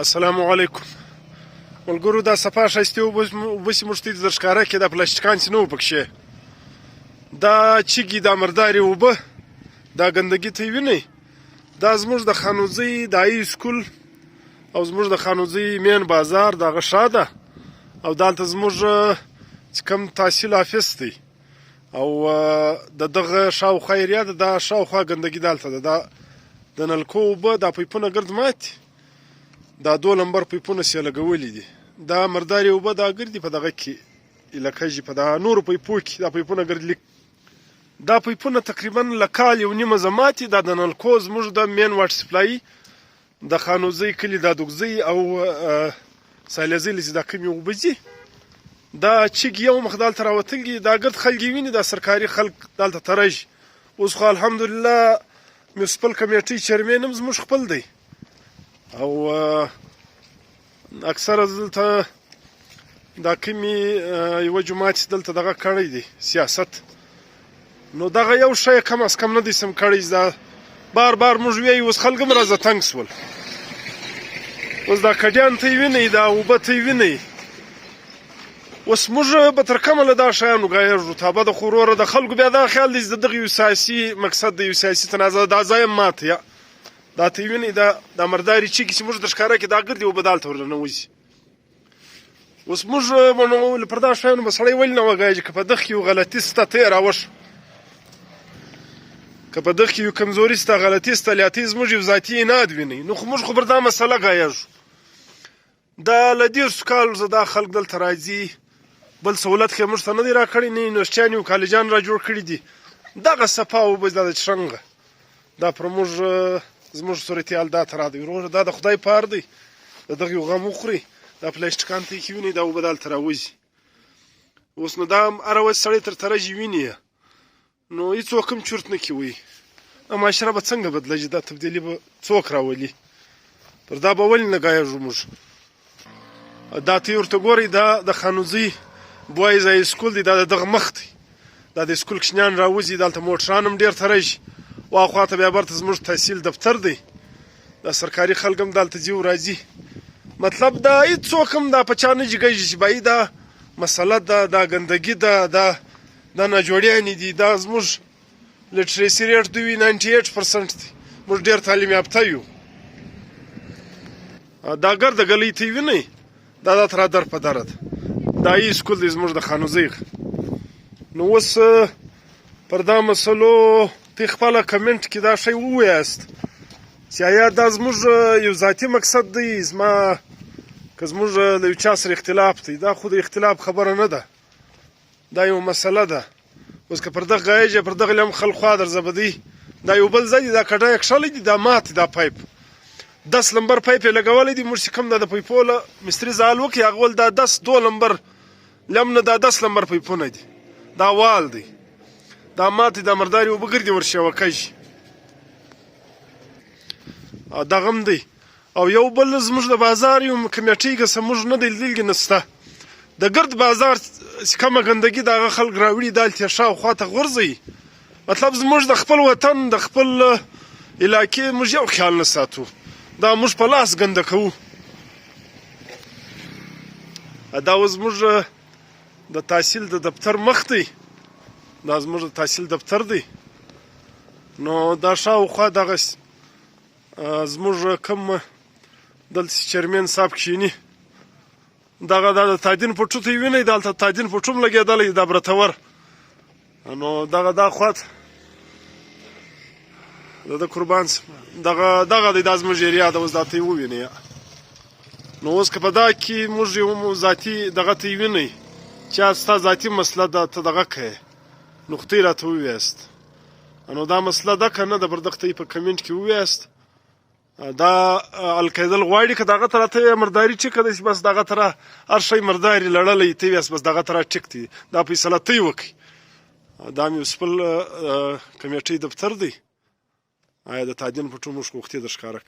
السلام علیکم ملګرو دا صفا ښایستې اوبه چې موږ ته در ښکاره کړې دا پلاستیکان چې نه وو پکښې دا چیږي دا مردارې اوبه دا ګندګي ته یې وینئ دا زموږ د خانوزۍ د هاي سکول او زموږ د خانوزۍ مین بازار دغه شا ده او دلته زموږ چې کوم تحصیل آفس دی او د دغه شاوخوا ایریا ده دا شاوخوا ګندګي دلته ده دا د نلکو اوبه دا پیپونه ګرد ماتي دا 2 نمبر پیپونه سې لګولي دي دا مردارې اوبه دا ګرځي په دغه کې لکه په دا نورو پیپو کې دا پیپونه ګرځي دا پیپونه تقریبا له کال یو نیمه زماتي دا د نلکو زموږ د مین واټر سپلای د خانوزۍ کلي دا دوګزۍ او سایلزۍ چې دا کومې اوبه ځي دا چیګ یو مخ دلته راوتلي دا ګرد خلک یې ویني دا سرکاري خلک دلته ترژي اوس خو الحمدلله میونسپل کمیټۍ چیرمین هم زموږ خپل دی او اکثره دلته دا کومې یوه جومات چې دلته دغه کړی دی سیاست نو دغه یو شی کم از کم نه دی سم کړی دا بار بار موږ ویایو اوس خلک هم راځه تنګ سول اوس دا کډیان ته یې وینئ دا اوبه ته یې وینئ اوس موږ به تر کومه له دا شیانو ګایږو تابه د خوروره د خلکو بیا دا خیال دی چې د دغه یو سیاسي مقصد د یو سیاسي تنازع دا ځای هم مات یا دا ته یې وینئ دا مردارې چیږي چې موږ در ښکاره کړې دا ګرځي اوبه دلته ورننوځي اوس موږ پر دا شیانو به سړی ولې نه وګایږي که په دغ کې یو غلطي سته ته یې راوښه که په دغ کې یو کمزوري سته غلطي سته لیاتۍ زموږ یو ذاتي اناد وینئ نو خو موږ خو پر دا مسله ګایږو دا له 10 کالو زه دا خلک دلته راځي بل سهولت خو یې موږ ته نه دی راکړی نه یونیورسټیان یو کالجان را جوړ کړي دي دغه صفا اوبه دا د چرنګه دا پر موږ زموږ صورتحال دا ته راځي وروره دا د خدای پار دی د دغه یو غم وخوري دا پلاستیکان ته یې کې وینئ دا اوبه دلته راوځي اوس نو دا هره ورځ سړی تر ترژي ویني نو هېڅوک هم چورت نه کوي دا معاشره به څنګه بدلېږي دا تبدیلي به څوک راولي پر دا به ولې نه ګایږو موږ دا ته یې ورته ګورئ دا د خانوزۍ بوایز هاي سکول دی دا د دغه مخ دی دا د سکول کوچنیان راوځي دلته موټران هم ډېر ترژي واخوا ته بیا برته زموږ تحصیل دفتر دی دا سرکاري خلک هم دلته ځي او راځي مطلب دا هېڅوک هم دا په چا نه جګېږي چې بایي دا مسله ده دا ګندګي ده دا ناجوړیانې دي دا زموږ لټرسي ریټ دوی 98% دی موږ ډېر تعلیم یافته یو دا ګرده ګلۍ ته یې وینئ دا تر در په دره ده دا هاي سکول دی زموږ د خانوزۍ نو اوس پر دا مسلو ته خپله کمنټ کې دا شی ووایاست چې آیا دا زموږ یو ذاتي مقصد دی زما که زموږ له یو چا سره اختلاف دی دا خو د اختلاف خبره نه ده دا یو مسله ده اوس که پر دغه ګایږي پر دغه هم خلک خوا درځه بدي دا یو بل ځای دی دا کډه یې کښلی دی دا مات دا پایپ 10 نمبر پایپ یې لګولی دی موږ چې کوم دا د پیپو له مستري زال وکړي هغه ول دا 2 نمبر لم نه دا 10 نمبر پیپونه دي دا وال دی دا ماتې دا مردارې اوبه ګرځي ورشوکه شي دغه هم دی او یو بل زموږ د بازار یو کمیټۍ که څه موږ نه دی لیدلي نسته د ګرد بازار چې کومه ګندګي د هغه خلک راوړي دلته شاوخوا ته غورځوي مطلب زموږ د خپل وطن د خپل علاقې موږ یو خیال نه ساتو دا موږ په لاس ګنده کوو دا اوس زموږ د تحصیل د دفتر مخ دی دا زموږ د تحصیل دفتر دی نو دا شاوخوا دغه زموږ کوم دلته چیرمین صاحب کښېني دغه دا د تادین پټو ته یې وینئ دلته تادین پټو هم لګېدلی دا برتور نو دغه دا خواته د قربان دغه دی دا زموږ ایریا ده اوس دا ته یې ووینئ نو اوس که په دا کې موږ یو ذاتي دغه ته یې وینئ چې ستا ذاتي مسله ده ته دغه کوې نقطې راته ووایاست نو دا مسله ده که نه ده پر دغه ته یې په کمنټ کې ووایاست دا حل کېدل غواړي که دغه ته راته مرداري ټیکه ده چې بس دغه ته هر شی مرداري لړلی ته ویاست بس دغه ته را ټیک دی دا فیصله ته یې وکړئ دا میونسپل کمیټۍ دفتر دی آیا د تادین پټو موږ غوښتې در ښکاره